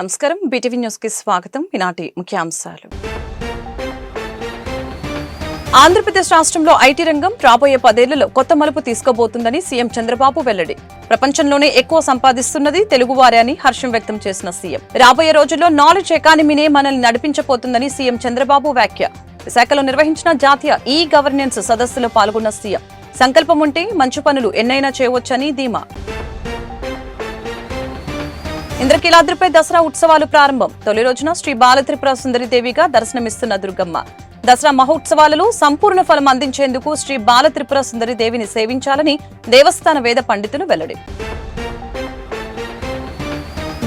నమస్కారం, BTV news కి స్వాగతం. ఈనాటి ముఖ్యాంశాలు. ఆంధ్రప్రదేశ్ రాష్ట్రంలో ఐటీ రంగం రాబోయే 10 ఏళ్లలో కొత్త మలుపు తీసుకోబోతుందని సీఎం చంద్రబాబు వెల్లడి. ప్రపంచంలోనే ఎక్కువ సంపాదిస్తున్నది తెలుగువారే అని హర్షం వ్యక్తం చేసిన సీఎం. రాబోయే రోజుల్లో నాలెడ్జ్ ఎకానమీనే మనల్ని నడిపించబోతుందని సీఎం చంద్రబాబు వ్యాఖ్య. విశాఖలో నిర్వహించిన జాతీయ ఈ గవర్నెన్స్ సదస్సులో పాల్గొన్న సీఎం. సంకల్పం ఉంటే మంచి పనులు ఎన్నైనా చేయవచ్చని ధీమా. ఇంద్రకీలాద్రిపై దసరా ఉత్సవాలు ప్రారంభం. తొలి రోజున శ్రీ బాలత్రిపుర సుందరిదేవిగా దర్శనమిస్తున్న దుర్గమ్మ. దసరా మహోత్సవాలలో సంపూర్ణ ఫలం అందించేందుకు శ్రీ బాలత్రిపుర సుందరిదేవిని సేవించాలని దేవస్థాన వేద పండితులు వెల్లడి.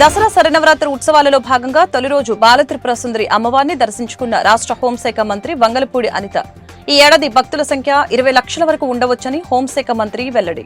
దసరా శరన్నవరాత్రి ఉత్సవాలలో భాగంగా తొలి రోజు బాలత్రిపుర సుందరి అమ్మవారిని దర్శించుకున్న రాష్ట్ర హోంశాఖ మంత్రి వంగలపూడి అనిత. ఈ ఏడాది భక్తుల సంఖ్య 20 లక్షల వరకు ఉండవచ్చని హోంశాఖ మంత్రి వెల్లడి.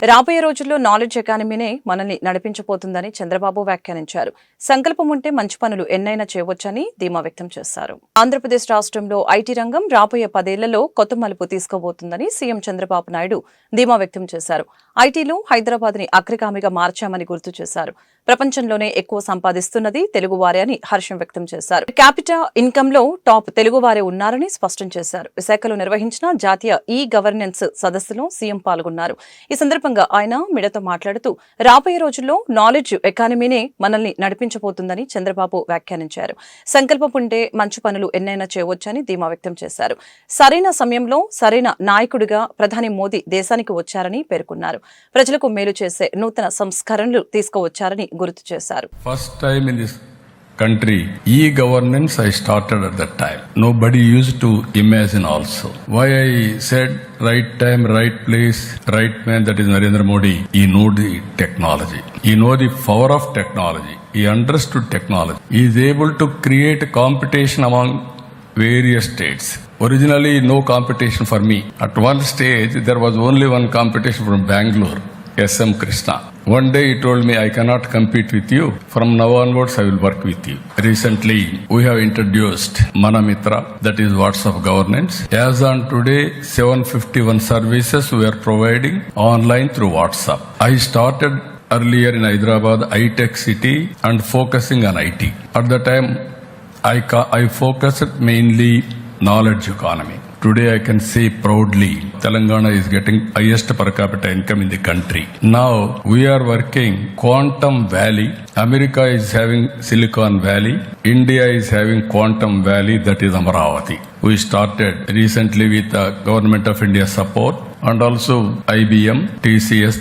రాబోయే రోజుల్లో నాలెడ్జ్ ఎకానమీనే మనల్ని నడిపించబోతుందని చంద్రబాబు వ్యాఖ్యానించారు. సంకల్పం ఉంటే మంచి పనులు ఎన్నైనా చేయవచ్చని ధీమా వ్యక్తం చేశారు. ఆంధ్రప్రదేశ్ రాష్ట్రంలో ఐటీ రంగం రాబోయే 10 ఏళ్లలో కొత్త మలుపు తీసుకోబోతుందని సీఎం చంద్రబాబు నాయుడు ధీమా వ్యక్తం చేశారు. ఐటీలో హైదరాబాద్ ని అగ్రగామిగా మార్చామని గుర్తు చేశారు. ప్రపంచంలోనే ఎక్కువ సంపాదిస్తున్నది తెలుగువారే అని హర్షం వ్యక్తం చేశారు. క్యాపిటా ఇన్కమ్ లో టాప్ తెలుగువారే ఉన్నారని స్పష్టం చేశారు. విశాఖలో నిర్వహించిన జాతీయ ఈ గవర్నెన్స్ సదస్సులో సీఎం పాల్గొన్నారు. ఈ సందర్భంగా ఆయన మీడియాతో మాట్లాడుతూ రాబోయే రోజుల్లో నాలెడ్జ్ ఎకానమీనే మనల్ని నడిపించబోతుందని చంద్రబాబు వ్యాఖ్యానించారు. సంకల్పం ఉంటే మంచి పనులు ఎన్నైనా చేయవచ్చని ధీమా వ్యక్తం చేశారు. సరైన సమయంలో సరైన నాయకుడిగా ప్రధాని మోదీ దేశానికి వచ్చారని పేర్కొన్నారు. ప్రజలకు మేలు చేసే నూతన సంస్కరణలు తీసుకువచ్చారని గుర్తు చేశారు. First time in this country, e-governance I started at that time. Nobody used to imagine also. Why I said right time, right place, right man, that is Narendra Modi. He know the technology. He know the power of technology. He understood technology. He is able to create a competition among various states. Originally, no competition for me. At one stage, there was only one competition from Bangalore, S.M. Krishna. One day he told me, I cannot compete with you. From now onwards, I will work with you. Recently, we have introduced Manamitra, that is WhatsApp governance. As on today, 751 services we are providing online through WhatsApp. I started earlier in Hyderabad, high-tech city, and focusing on IT. At the time, I focused mainly knowledge economy. Today I can say proudly, Telangana is getting highest per capita income in the country. Now we are working Quantum Valley. America is having Silicon Valley. India is having Quantum Valley, that is Amaravati. We started recently with the Government of India support, and also IBM, TCS,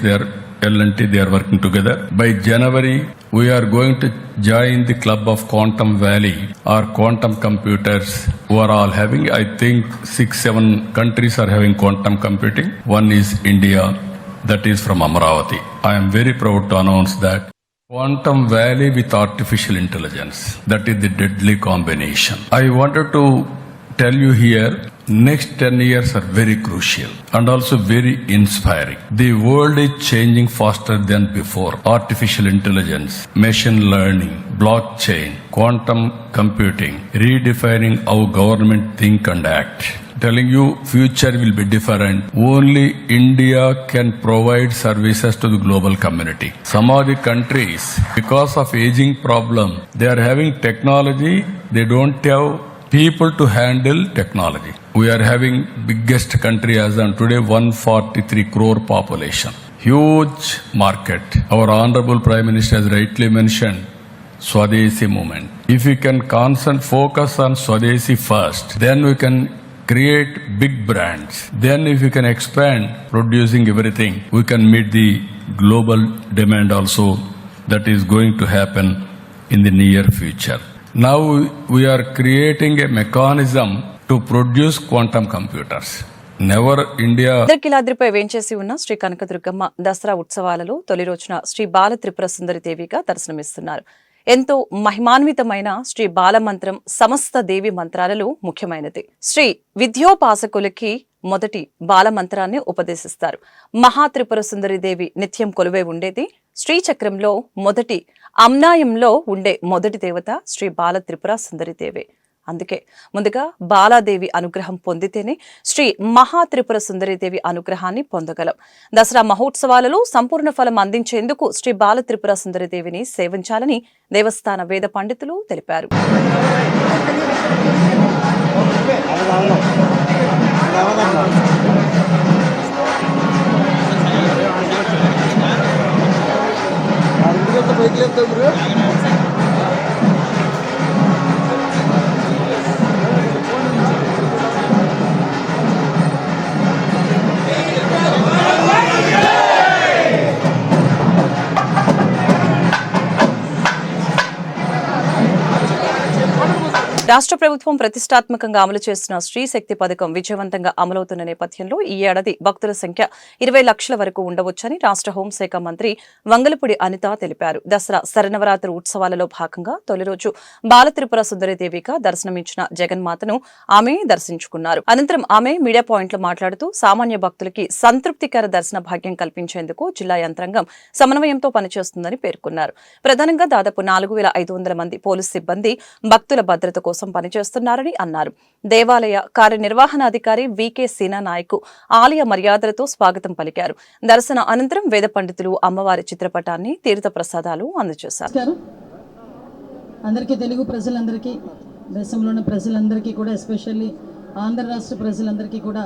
L&T, they are working together. By January, we are going to join the club of Quantum Valley or quantum computers who are all having, I think 6-7 countries are having quantum computing. One is India, that is from Amaravati. I am very proud to announce that Quantum Valley with artificial intelligence, that is the deadly combination. I wanted to tell you here, next 10 years are very crucial and also very inspiring. The world is changing faster than before. Artificial intelligence, machine learning, blockchain, quantum computing, redefining how government think and act. Telling you future will be different. Only India can provide services to the global community. Some of the countries, because of aging problem, they are having technology, they don't have people to handle technology. We are having biggest country as on today, 143 crore population. Huge market. Our Honorable Prime Minister has rightly mentioned Swadeshi movement. If we can focus on Swadeshi first, then we can create big brands. Then if we can expand producing everything, we can meet the global demand also that is going to happen in the near future. Now we are creating a mechanism to produce quantum computers. Never India. ఇంద్రకీలాద్రిపై వేంచేసి ఉన్న శ్రీ కనకదుర్గమ్మ దసరా ఉత్సవాలలో తొలి రోజున శ్రీ బాలత్రిపుర సుందరిదేవిగా దర్శనమిస్తున్నారు. ఎంతో మహిమాన్వితమైన శ్రీ బాలమంత్రం సమస్త దేవి మంత్రాలలో ముఖ్యమైనది. శ్రీ విద్యోపాసకులకి మొదటి బాలమంత్రాన్ని ఉపదేశిస్తారు. మహాత్రిపుర సుందరిదేవి నిత్యం కొలువై ఉండేది శ్రీచక్రంలో మొదటి అమ్నాయంలో ఉండే మొదటి దేవత శ్రీ బాలత్రిపుర సుందరిదేవి. అందుకే ముందుగా బాలాదేవి అనుగ్రహం పొందితేనే శ్రీ మహా త్రిపుర సుందరీదేవి అనుగ్రహాన్ని పొందగలం. దసరా మహోత్సవాలలో సంపూర్ణ ఫలం అందించేందుకు శ్రీ బాల త్రిపుర సుందరీదేవిని సేవించాలని దేవస్థాన వేద పండితులు తెలిపారు. రాష్ట్ర ప్రభుత్వం ప్రతిష్టాత్మకంగా అమలు చేస్తున్న స్త్రీ శక్తి పథకం విజయవంతంగా అమలవుతున్న నేపథ్యంలో ఈ ఏడాది భక్తుల సంఖ్య 20 లక్షల వరకు ఉండవచ్చని రాష్ట్ర హోంశాఖ మంత్రి వంగలపూడి అనిత తెలిపారు. దసరా శరన్నవరాత్రి ఉత్సవాలలో భాగంగా తొలి రోజు బాలత్రిపుర సుందరీదేవిగా దర్శనమిచ్చిన జగన్మాతను ఆమె దర్శించుకున్నారు. అనంతరం ఆమె మీడియా పాయింట్లో మాట్లాడుతూ సామాన్య భక్తులకి సంతృప్తికర దర్శన భాగ్యం కల్పించేందుకు జిల్లా యంత్రాంగం సమన్వయంతో పనిచేస్తుందని పేర్కొన్నారు. ప్రధానంగా దాదాపు 4500 మంది పోలీసు సిబ్బంది భక్తుల భద్రత కోసం పనిచేస్తున్నారని అన్నారు. దేవాలయ కార్యనిర్వహణాధికారి వికే సీనా నాయక్ ఆలయ మర్యాదలతో స్వాగతం పలికారు. దర్శన అనంతరం వేద పండితులు అమ్మవారి చిత్రపటాన్ని తీర్థ ప్రసాదాలు అందజేశారు. అందరికీ తెలుగు ప్రజలందరికీ, దేశంలోని ప్రజలందరికీ కూడా, ఎస్పెషల్లీ ఆంధ్ర రాష్ట్ర ప్రజలందరికీ కూడా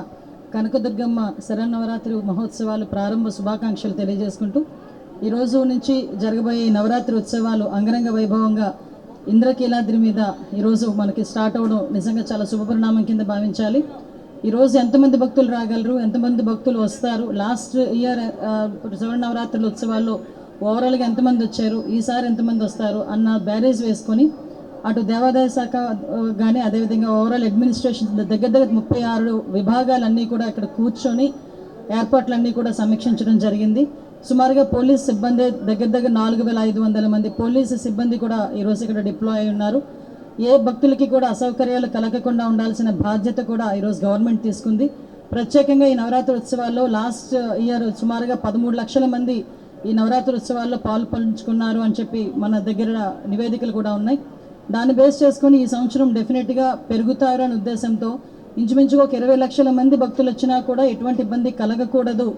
కనకదుర్గమ్మ శరన్నవరాత్రి మహోత్సవాలు ప్రారంభ శుభాకాంక్షలు తెలియజేసుకుంటూ ఈరోజు నుంచి జరగబోయే నవరాత్రి ఉత్సవాలు అంగరంగ వైభవంగా ఇంద్రకీలాద్రి మీద ఈరోజు మనకి స్టార్ట్ అవ్వడం నిజంగా చాలా శుభపరిణామం కింద భావించాలి. ఈరోజు ఎంతమంది భక్తులు రాగలరు, ఎంతమంది భక్తులు వస్తారు, లాస్ట్ ఇయర్ శరన్నవరాత్రుల ఉత్సవాల్లో ఓవరాల్గా ఎంతమంది వచ్చారు, ఈసారి ఎంతమంది వస్తారు అన్న బ్యారేజ్ వేసుకొని అటు దేవాదాయ శాఖ కానీ అదేవిధంగా ఓవరాల్ అడ్మినిస్ట్రేషన్ దగ్గర 36 విభాగాలన్నీ కూడా ఇక్కడ కూర్చొని ఏర్పాట్లన్నీ కూడా సమీక్షించడం జరిగింది. సుమారుగా పోలీస్ సిబ్బంది దగ్గర 4500 మంది పోలీసు సిబ్బంది కూడా ఈరోజు ఇక్కడ డిప్లాయ్ అయి ఉన్నారు. ఏ భక్తులకి కూడా అసౌకర్యాలు కలగకుండా ఉండాల్సిన బాధ్యత కూడా ఈరోజు గవర్నమెంట్ తీసుకుంది. ప్రత్యేకంగా ఈ నవరాత్రి ఉత్సవాల్లో లాస్ట్ ఇయర్ సుమారుగా 13 లక్షల మంది ఈ నవరాత్రి ఉత్సవాల్లో పాల్పంచుకున్నారు అని చెప్పి మన దగ్గర నివేదికలు కూడా ఉన్నాయి. దాన్ని బేస్ చేసుకొని ఈ సంవత్సరం డెఫినెట్గా పెరుగుతారు అనే ఉద్దేశంతో ఇంచుమించుగా 20 లక్షల మంది భక్తులు వచ్చినా కూడా ఎటువంటి ఇబ్బంది కలగకూడదు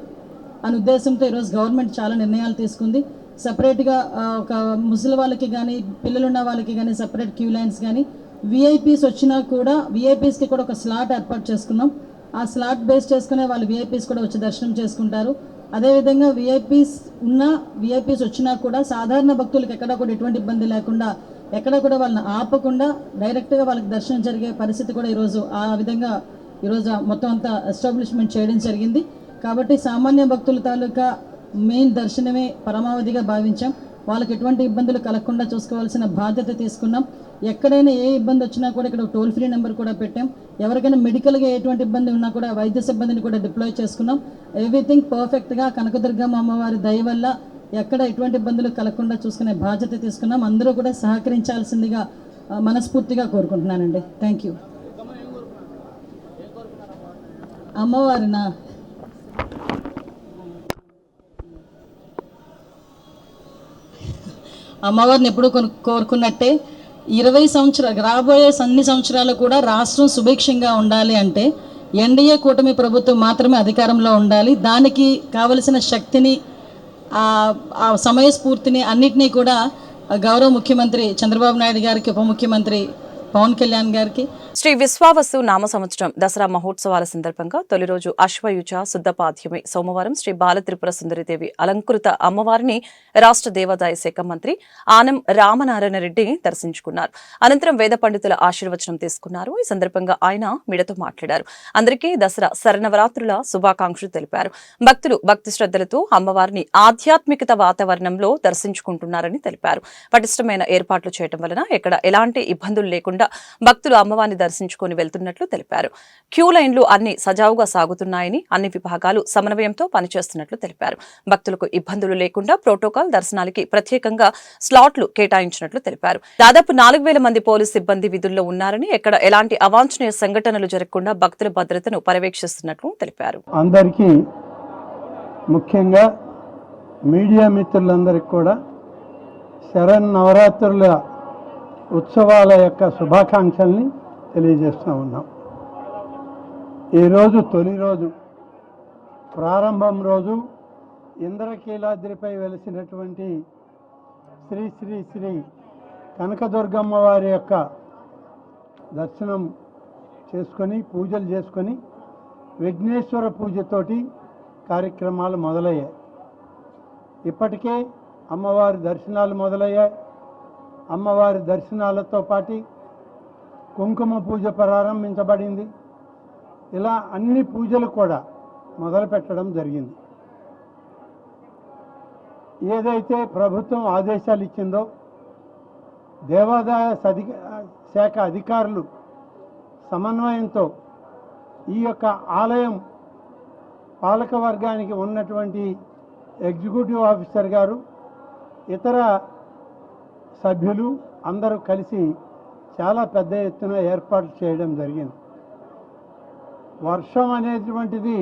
అనే ఉద్దేశంతో ఈరోజు గవర్నమెంట్ చాలా నిర్ణయాలు తీసుకుంది. సపరేట్గా ఒక ముసలి వాళ్ళకి కానీ, పిల్లలున్న వాళ్ళకి కానీ సపరేట్ క్యూ లైన్స్ కానీ, విఐపీస్ వచ్చినా కూడా విఐపీస్కి కూడా ఒక స్లాట్ ఏర్పాటు చేసుకున్నాం. ఆ స్లాట్ బేస్ చేసుకునే వాళ్ళు విఐపీస్ కూడా వచ్చి దర్శనం చేసుకుంటారు. అదేవిధంగా విఐపీస్ వచ్చినా కూడా సాధారణ భక్తులకు ఎక్కడా కూడా ఎటువంటి ఇబ్బంది లేకుండా, ఎక్కడ కూడా వాళ్ళని ఆపకుండా డైరెక్ట్గా వాళ్ళకి దర్శనం జరిగే పరిస్థితి కూడా ఈరోజు ఆ విధంగా ఈరోజు మొత్తం అంతా ఎస్టాబ్లిష్మెంట్ చేయడం జరిగింది. కాబట్టి సామాన్య భక్తుల తాలూకా మెయిన్ దర్శనమే పరమావధిగా భావించాం. వాళ్ళకి ఎటువంటి ఇబ్బందులు కలగకుండా చూసుకోవాల్సిన బాధ్యత తీసుకున్నాం. ఎక్కడైనా ఏ ఇబ్బంది వచ్చినా కూడా ఇక్కడ టోల్ ఫ్రీ నెంబర్ కూడా పెట్టాం. ఎవరికైనా మెడికల్గా ఎటువంటి ఇబ్బంది ఉన్నా కూడా వైద్య సిబ్బందిని కూడా డిప్లాయ్ చేసుకున్నాం. ఎవ్రీథింగ్ పర్ఫెక్ట్గా కనకదుర్గమ్మ అమ్మవారి దయ వల్ల ఎక్కడ ఎటువంటి ఇబ్బందులు కలగకుండా చూసుకునే బాధ్యత తీసుకున్నాం. అందరూ కూడా సహకరించాల్సిందిగా మనస్ఫూర్తిగా కోరుకుంటున్నానండి. Thank you. అమ్మవారినా అమ్మవారిని ఎప్పుడూ కోరుకున్నట్టే 20 సంవత్సరాలు రాబోయే అన్ని సంవత్సరాలు కూడా రాష్ట్రం సుభిక్షంగా ఉండాలి అంటే ఎన్డీఏ కూటమి ప్రభుత్వం మాత్రమే అధికారంలో ఉండాలి. దానికి కావలసిన శక్తిని, ఆ సమయస్ఫూర్తిని అన్నిటినీ కూడా గౌరవ ముఖ్యమంత్రి చంద్రబాబు నాయుడు గారికి, ఉప ముఖ్యమంత్రి పవన్ కళ్యాణ్ గారికి. శ్రీ విశ్వావసు నామ సంవత్సరం దసరా మహోత్సవాల సందర్భంగా తొలి రోజు అశ్వయుజ శుద్ధపాద్యమి సోమవారం శ్రీ బాలత్రిపుర సుందరీదేవి అలంకృత అమ్మవారిని రాష్ట్ర దేవాదాయ శాఖ మంత్రి ఆనం రామనారాయణ రెడ్డి దర్శించుకున్నారు. అనంతరం వేద పండితుల ఆశీర్వచనం తీసుకున్నారు. ఈ సందర్భంగా ఆయన మీడియాతో మాట్లాడారు. అందరికీ దసరా శరన్నవరాత్రుల శుభాకాంక్షలు తెలిపారు. భక్తులు భక్తి శ్రద్ధలతో అమ్మవారిని ఆధ్యాత్మికత వాతావరణంలో దర్శించుకుంటున్నారని తెలిపారు. పటిష్టమైన ఏర్పాట్లు చేయడం వలన ఎక్కడ ఎలాంటి ఇబ్బందులు లేకుండా భక్తులు అమ్మవారిని దర్శించుకుని వెళ్తున్నట్లు తెలిపారు. క్యూ లైన్లు అన్ని సజావుగా సాగుతున్నాయని, అన్ని విభాగాలు సమన్వయంతో పనిచేస్తున్నట్లు తెలిపారు. భక్తులకు ఇబ్బందులు లేకుండా ప్రోటోకాల్ దర్శనాలకి ప్రత్యేకంగా స్లాట్లు కేటాయించినట్లు తెలిపారు. దాదాపు 4000 మంది పోలీసు సిబ్బంది విధుల్లో ఉన్నారని, ఎక్కడ ఎలాంటి అవాంఛనీయ సంఘటనలు జరగకుండా భక్తుల భద్రతను పర్యవేక్షిస్తున్నట్లు తెలిపారు. అందరికీ ముఖ్యంగా మీడియా మిత్రులందరికీ కూడా శరన్నవరాత్రుల ఉత్సవాల యొక్క శుభాకాంక్షల్ని తెలియజేస్తూ ఉన్నాం. ఈరోజు తొలి రోజు, ప్రారంభం రోజు ఇంద్రకీలాద్రిపై వెలిసినటువంటి శ్రీ శ్రీ శ్రీ కనకదుర్గమ్మ వారి యొక్క దర్శనం చేసుకొని పూజలు చేసుకొని విఘ్నేశ్వర పూజతోటి కార్యక్రమాలు మొదలయ్యాయి. ఇప్పటికే అమ్మవారి దర్శనాలు మొదలయ్యాయి. అమ్మవారి దర్శనాలతో పాటు కుంకుమ పూజ ప్రారంభించబడింది. ఇలా అన్ని పూజలు కూడా మొదలు పెట్టడం జరిగింది. ఏదైతే ప్రభుత్వం ఆదేశాలు ఇచ్చిందో దేవాదాయ శాఖ అధికారులు సమన్వయంతో ఈ యొక్క ఆలయం పాలక వర్గానికి ఉన్నటువంటి ఎగ్జిక్యూటివ్ ఆఫీసర్ గారు, ఇతర సభ్యులు అందరూ కలిసి చాలా పెద్ద ఎత్తున ఏర్పాట్లు చేయడం జరిగింది. వర్షం అనేటువంటిది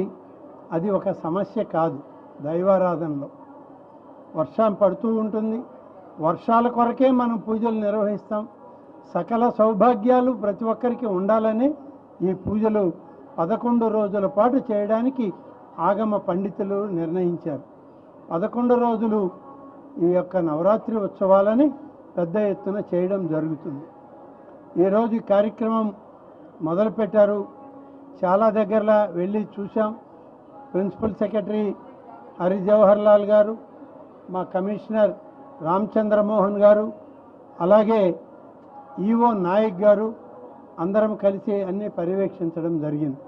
అది ఒక సమస్య కాదు. దైవారాధనలో వర్షం పడుతూ ఉంటుంది. వర్షాల కొరకే మనం పూజలు నిర్వహిస్తాం. సకల సౌభాగ్యాలు ప్రతి ఒక్కరికి ఉండాలని ఈ పూజలు 11 రోజుల పాటు చేయడానికి ఆగమ పండితులు నిర్ణయించారు. 11 రోజులు ఈ యొక్క నవరాత్రి ఉత్సవాలని పెద్ద ఎత్తున చేయడం జరుగుతుంది. ఈరోజు ఈ కార్యక్రమం మొదలుపెట్టారు. చాలా దగ్గరలా వెళ్ళి చూసాం. ప్రిన్సిపల్ సెక్రటరీ హరి జవహర్ లాల్ గారు, మా కమిషనర్ రామచంద్రమోహన్ గారు, అలాగే ఈఓ నాయక్ గారు అందరం కలిసి అన్ని పర్యవేక్షించడం జరిగింది.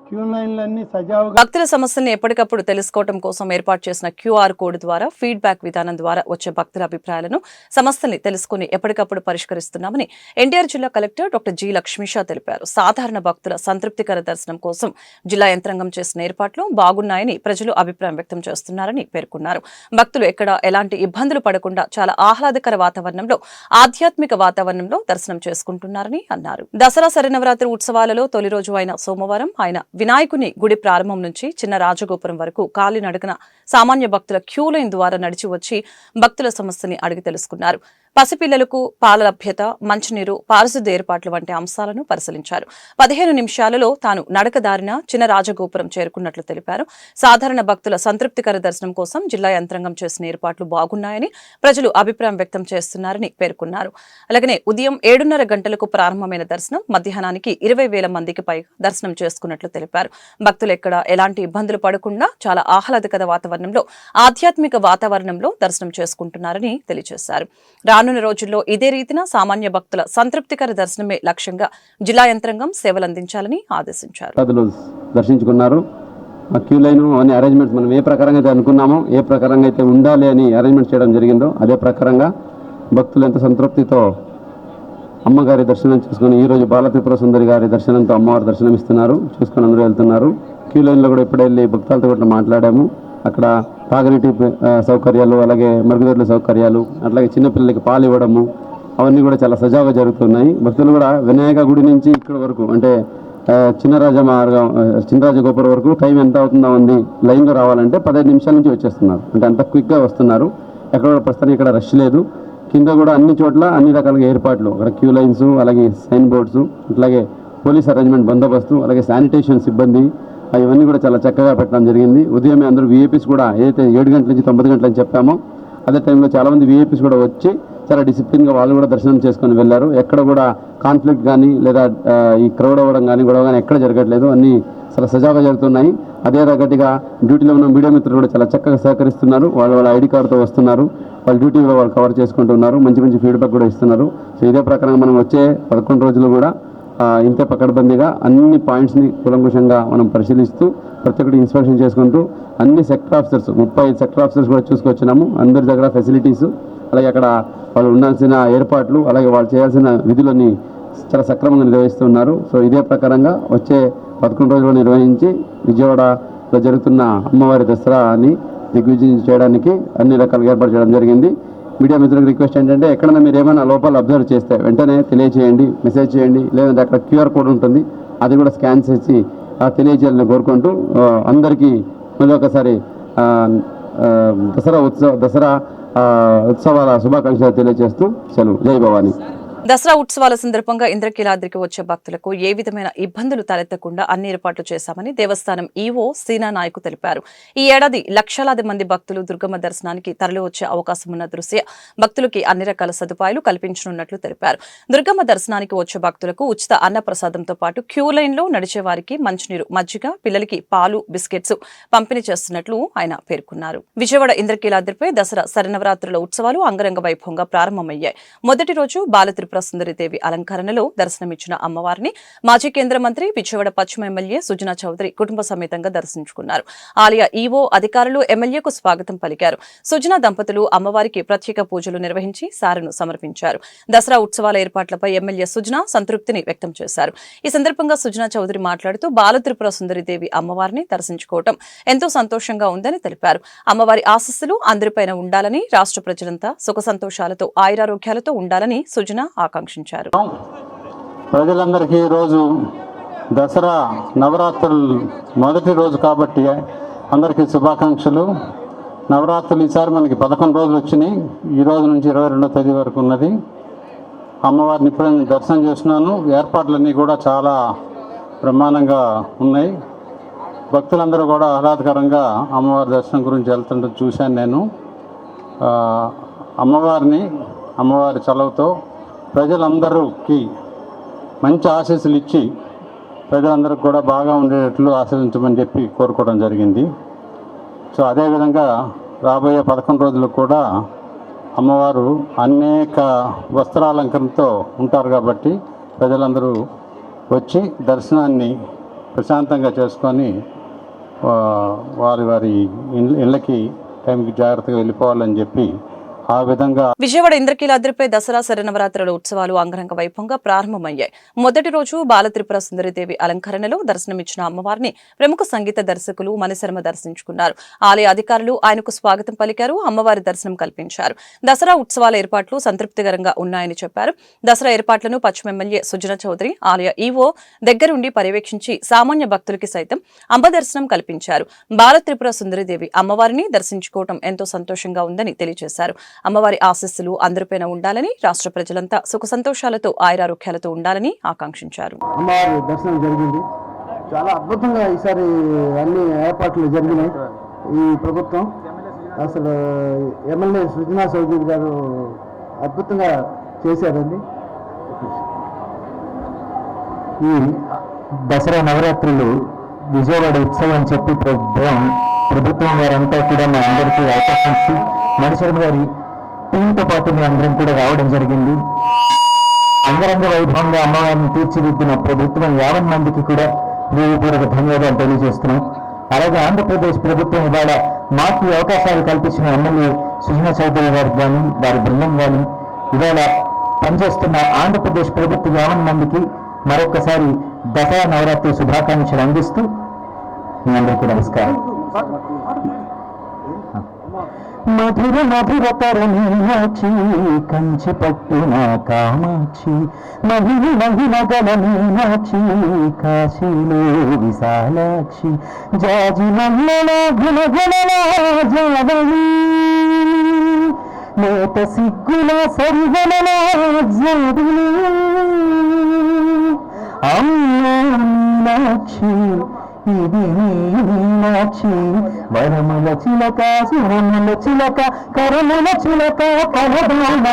క్యూ లైన్లన్నీ సజావుగా. భక్తుల సమస్యల్ని ఎప్పటికప్పుడు తెలుసుకోవడం కోసం ఏర్పాటు చేసిన క్యూఆర్ కోడ్ ద్వారా ఫీడ్బ్యాక్ విధానం ద్వారా వచ్చే భక్తుల అభిప్రాయాలను, సమస్యల్ని తెలుసుకుని ఎప్పటికప్పుడు పరిష్కరిస్తున్నామని ఎన్టీఆర్ జిల్లా కలెక్టర్ డాక్టర్ జి లక్ష్మీషా తెలిపారు. సాధారణ భక్తుల సంతృప్తికర దర్శనం కోసం జిల్లా యంత్రాంగం చేసిన ఏర్పాట్లు బాగున్నాయని ప్రజలు అభిప్రాయం వ్యక్తం చేస్తున్నారని పేర్కొన్నారు. భక్తులు ఎక్కడ ఎలాంటి ఇబ్బందులు పడకుండా చాలా ఆహ్లాదకర వాతావరణంలో, ఆధ్యాత్మిక వాతావరణంలో దర్శనం చేసుకుంటున్నారని అన్నారు. దసరా శరన్నవరాత్రి ఉత్సవాలలో తొలి రోజు అయిన సోమవారం ఆయన వినాయకుని గుడి ప్రారంభం నుంచి చిన్న రాజగోపురం వరకు కాలినడకన సామాన్య భక్తుల క్యూ లైన్ ద్వారా నడిచి వచ్చి భక్తుల సమస్యని అడిగి తెలుసుకున్నారు. పసిపిల్లలకు పాల లభ్యత, మంచినీరు, పారిశుద్ధ్య ఏర్పాట్ల వంటి అంశాలను పరిశీలించారు. 15 నిమిషాలలో తాను నడకదారిన చిన్న రాజగోపురం చేరుకున్నట్లు తెలిపారు. సాధారణ భక్తుల సంతృప్తికర దర్శనం కోసం జిల్లా యంత్రాంగం చేసిన ఏర్పాట్లు బాగున్నాయని ప్రజలు అభిప్రాయం వ్యక్తం చేస్తున్నారని పేర్కొన్నారు. అలాగనే ఉదయం 7:30 గంటలకు ప్రారంభమైన దర్శనం మధ్యాహ్నానికి 20,000 మందికి పైగా దర్శనం చేసుకున్నట్లు తెలిపారు. భక్తులు ఎక్కడ ఎలాంటి ఇబ్బందులు పడకుండా చాలా ఆహ్లాదకర వాతావరణంలో, ఆధ్యాత్మిక వాతావరణంలో దర్శనం చేసుకుంటున్నారని తెలియజేశారు. రానున్న రోజుల్లో ఇదే రీతిన సామాన్య భక్తుల సంతృప్తికర దర్శనమే లక్ష్యంగా జిల్లా యంత్రాంగం సేవలందించాలని ఆదేశించారు. దర్శించుకున్నారు. క్యూ లైన్ అనే అరేంజ్మెంట్స్ మనం ఏ ప్రకారంగా అయితే అనుకున్నామో, ఏ ప్రకారంగా అయితే ఉండాలి అని అరేంజ్మెంట్ చేయడం జరిగిందో అదే ప్రకారంగా భక్తులు ఎంత సంతృప్తితో అమ్మగారి దర్శనం చేసుకుని ఈరోజు బాలత్రిపుర సుందరి గారి దర్శనంతో అమ్మవారి దర్శనం ఇస్తున్నారు. చూసుకొని అందరూ వెళ్తున్నారు. క్యూ లైన్లో కూడా ఇప్పుడు వెళ్ళి భక్తులతో కూడా మాట్లాడాము. అక్కడ తాగునీటి సౌకర్యాలు, అలాగే మరుగుదొడ్ల సౌకర్యాలు, అట్లాగే చిన్నపిల్లలకి పాలు ఇవ్వడము, అవన్నీ కూడా చాలా సజావుగా జరుగుతున్నాయి. భక్తులు కూడా వినాయక గుడి నుంచి ఇక్కడ వరకు అంటే చిన్నరాజగోపురం వరకు టైం ఎంత అవుతుందో ఉంది లైన్లో రావాలంటే 15 నిమిషాల నుంచి వచ్చేస్తున్నారు. అంటే అంత క్విక్గా వస్తున్నారు. ఎక్కడ కూడా ప్రస్తుతానికి ఇక్కడ రష్ లేదు. కింద కూడా అన్ని చోట్ల అన్ని రకాలుగా ఏర్పాట్లు, అక్కడ క్యూ లైన్స్, అలాగే సైన్ బోర్డ్స్, అట్లాగే పోలీస్ అరేంజ్మెంట్ బందోబస్తు, అలాగే శానిటేషన్ సిబ్బంది, ఇవన్నీ కూడా చాలా చక్కగా పెట్టడం జరిగింది. ఉదయమే అందరూ వీఐపీస్ కూడా ఏదైతే 7 గంటల నుంచి 9 గంటలని చెప్పామో అదే టైంలో చాలామంది వీఐపీస్ కూడా వచ్చి చాలా డిసిప్లిన్గా వాళ్ళు కూడా దర్శనం చేసుకొని వెళ్ళారు. ఎక్కడ కూడా కాన్ఫ్లిక్ట్ కానీ లేదా ఈ క్రౌడ్ అవ్వడం కానీ గొడవ కానీ ఎక్కడ జరగట్లేదు. అన్నీ చాలా సజావుగా జరుగుతున్నాయి. అదే తగ్గట్టుగా డ్యూటీలో ఉన్న మీడియా మిత్రులు కూడా చాలా చక్కగా సహకరిస్తున్నారు. వాళ్ళ ఐడి కార్డుతో వస్తున్నారు. వాళ్ళ డ్యూటీలో వాళ్ళు కవర్ చేసుకుంటున్నారు. మంచి ఫీడ్బ్యాక్ కూడా ఇస్తున్నారు. సో ఇదే ప్రకారంగా మనం వచ్చే 11 రోజులు కూడా ఇంతే పకడ్బందీగా అన్ని పాయింట్స్ని కూలంకుషంగా మనం పరిశీలిస్తూ ప్రతి ఒక్కటి ఇన్స్పెక్షన్ చేసుకుంటూ అన్ని సెక్టర్ ఆఫీసర్స్ 35 సెక్టర్ ఆఫీసర్స్ కూడా చూసుకొచ్చినాము. అందరి దగ్గర ఫెసిలిటీస్, అలాగే అక్కడ వాళ్ళు ఉండాల్సిన ఏర్పాట్లు, అలాగే వాళ్ళు చేయాల్సిన విధులని చాలా సక్రమంగా నిర్వహిస్తున్నారు. సో ఇదే ప్రకారంగా వచ్చే 11 రోజులు నిర్వహించి విజయవాడలో జరుగుతున్న అమ్మవారి దసరాని దిగ్విజయం చేయడానికి అన్ని రకాలుగా ఏర్పాటు చేయడం జరిగింది. మీడియా మిత్రులకు రిక్వెస్ట్ ఏంటంటే ఎక్కడైనా మీరు ఏమైనా లోపాలు అబ్జర్వ్ చేస్తే వెంటనే తెలియజేయండి, మెసేజ్ చేయండి. లేదంటే అక్కడ క్యూఆర్ కోడ్ ఉంటుంది, అది కూడా స్కాన్ చేసి తెలియజేయాలని కోరుకుంటూ అందరికీ మళ్ళీ ఒకసారి దసరా ఉత్సవాల శుభాకాంక్షలు తెలియజేస్తూ సెలవు. జై భవానీ. దసరా ఉత్సవాల సందర్భంగా ఇంద్రకీలాద్రికి వచ్చే భక్తులకు ఏ విధమైన ఇబ్బందులు తలెత్తకుండా అన్ని ఏర్పాట్లు చేశామని దేవస్థానం ఈవో సీనా నాయక్ తెలిపారు. ఈ ఏడాది లక్షలాది మంది భక్తులు దుర్గమ్మ దర్శనానికి తరలి వచ్చే అవకాశం ఉన్న దృష్ట్యా భక్తులకి అన్ని రకాల సదుపాయాలు కల్పించనున్నట్లు తెలిపారు. దుర్గమ్మ దర్శనానికి వచ్చే భక్తులకు ఉచిత అన్న ప్రసాదంతో పాటు క్యూ లైన్ లో నడిచే వారికి మంచినీరు, మజ్జిగ, పిల్లలకి పాలు, బిస్కెట్స్ పంపిణీ చేస్తున్నట్లు ఆయన పేర్కొన్నారు. విజయవాడ ఇంద్రకీలాద్రిపై దసరా శరన్నవరాత్రుల ఉత్సవాలు అంగరంగ వైభవంగా ప్రారంభమయ్యాయి. మొదటి రోజు బాలత్రిపుర సుందరిదేవి అలంకరణలో దర్శనమిచ్చిన అమ్మవారిని మాజీ కేంద్ర మంత్రి, విజయవాడ పశ్చిమ ఎమ్మెల్యే సుజనా చౌదరి కుటుంబ సమేతంగా దర్శించుకున్నారు. ఆలయ ఈవో, అధికారులు ఎమ్మెల్యేకు స్వాగతం పలికారు. సుజనా దంపతులు అమ్మవారికి ప్రత్యేక పూజలు నిర్వహించి సారెను సమర్పించారు. దసరా ఉత్సవాల ఏర్పాట్లపై ఎమ్మెల్యే సుజనా సంతృప్తిని వ్యక్తం చేశారు. ఈ సందర్భంగా సుజనా చౌదరి మాట్లాడుతూ బాలత్రిపుర సుందరిదేవి అమ్మవారిని దర్శించుకోవటం ఎంతో సంతోషంగా ఉందని తెలిపారు. అమ్మవారి ఆశీస్సులు అందరిపైన ఉండాలని, రాష్ట్ర ప్రజలంతా సుఖ సంతోషాలతో ఆయురారోగ్యాలతో ఉండాలని సుజనా ఆకాంక్షించారు. ప్రజలందరికీ ఈరోజు దసరా నవరాత్రులు మొదటి రోజు కాబట్టి అందరికీ శుభాకాంక్షలు. నవరాత్రులు ఈసారి మనకి 11 రోజులు వచ్చినాయి. ఈ రోజు నుంచి 22వ తేదీ వరకు ఉన్నది. అమ్మవారిని ఇప్పుడే నేను దర్శనం చేస్తున్నాను. ఏర్పాట్లన్నీ కూడా చాలా బ్రహ్మాండంగా ఉన్నాయి. భక్తులందరూ కూడా ఆహ్లాదకరంగా అమ్మవారి దర్శనం గురించి వెళ్తుంటే చూశాను నేను. అమ్మవారి చలవతో ప్రజలందరికీ మంచి ఆశీస్సులు ఇచ్చి ప్రజలందరికీ కూడా బాగా ఉండేటట్లు ఆశీర్వదించమని చెప్పి కోరుకోవడం జరిగింది. సో అదేవిధంగా రాబోయే 11 రోజులు కూడా అమ్మవారు అనేక వస్త్రాలంకరణతో ఉంటారు కాబట్టి ప్రజలందరూ వచ్చి దర్శనాన్ని ప్రశాంతంగా చేసుకొని వారి ఇళ్ళకి టైంకి జాగ్రత్తగా వెళ్ళిపోవాలని చెప్పి ఆ విధంగా విజయవాడ ఇంద్రకీలాద్రిపై దసరా శరన్నవరాత్రుల ఉత్సవాలు అంగరంగ వైభవంగా ప్రారంభమయ్యాయి. మొదటి రోజు బాలత్రిపుర సుందరిదేవి అలంకరణలో దర్శనమిచ్చిన అమ్మవారిని ప్రముఖ సంగీత దర్శకులు మణిశర్మ దర్శించుకున్నారు. ఆలయ అధికారులు ఆయనకు స్వాగతం పలికారు. అమ్మవారి దర్శనం కల్పించారు. దసరా ఉత్సవాల ఏర్పాట్లు సంతృప్తికరంగా ఉన్నాయని చెప్పారు. దసరా ఏర్పాట్లను పశ్చిమ ఎమ్మెల్యే సుజనా చౌదరి, ఆలయ ఈవో దగ్గరుండి పర్యవేక్షించి సామాన్య భక్తులకి సైతం అంబ దర్శనం కల్పించారు. బాలత్రిపుర సుందరిదేవి అమ్మవారిని దర్శించుకోవడం ఎంతో సంతోషంగా ఉందని తెలియజేశారు. అమ్మవారి ఆశీస్సులు అందరిపైన ఉండాలని, రాష్ట్ర ప్రజలంతా సుఖ సంతోషాలతో ఆయురారోగ్యాలతో ఉండాలని ఆకాంక్షించారు. అమ్మవారి దర్శనం జరిగింది. చాలా అద్భుతంగా ఈసారి అన్ని ఏర్పాట్లు జరిగినాయి. ఈ ప్రభుత్వం అసలు ఎమ్మెల్యే సుజనా చౌదరి గారు అద్భుతంగా చేశారండి. ఈ దసరా నవరాత్రులు విజయవాడ ఉత్సవం అని చెప్పి ప్రభుత్వం వారంతా కూడా మా అందరికీ అవకాశం ఇచ్చి మణిశర్మ గారి టీంతో పాటు మేము అందరం కూడా రావడం జరిగింది. అంగరంగ వైభవంగా అమ్మవారిని తీర్చిదిద్దిన ప్రభుత్వం 50 మందికి కూడా హృదయపూర్వక ధన్యవాదాలు తెలియజేస్తున్నాం. అలాగే ఆంధ్రప్రదేశ్ ప్రభుత్వం ఇవాళ మాకు అవకాశాలు కల్పించిన ఎమ్మెల్యే సుజనా చౌదరి గారికి కానీ, వారి బృందం కానీ, ఇవాళ పనిచేస్తున్న ఆంధ్రప్రదేశ్ ప్రభుత్వ 50 మందికి మరొకసారి దసరా నవరాత్రి శుభాకాంక్షలు అందిస్తూ మీ అందరికీ నమస్కారం. మధుర మధుర తరణీయాక్షి కంచి పట్టున కామాక్షి మహిళ మహిళ గల మీనాక్షి కాశీలో విశాలాక్షి జాజి మల్లెల గుణ గుణల జావళి లేత సిగ్గుల సరిగణల జాబిలి అమ్మో మీనాక్షి ఇది మీనాక్షి వరముల చిలక సురముల చిలక కరముల చిలక కలబాల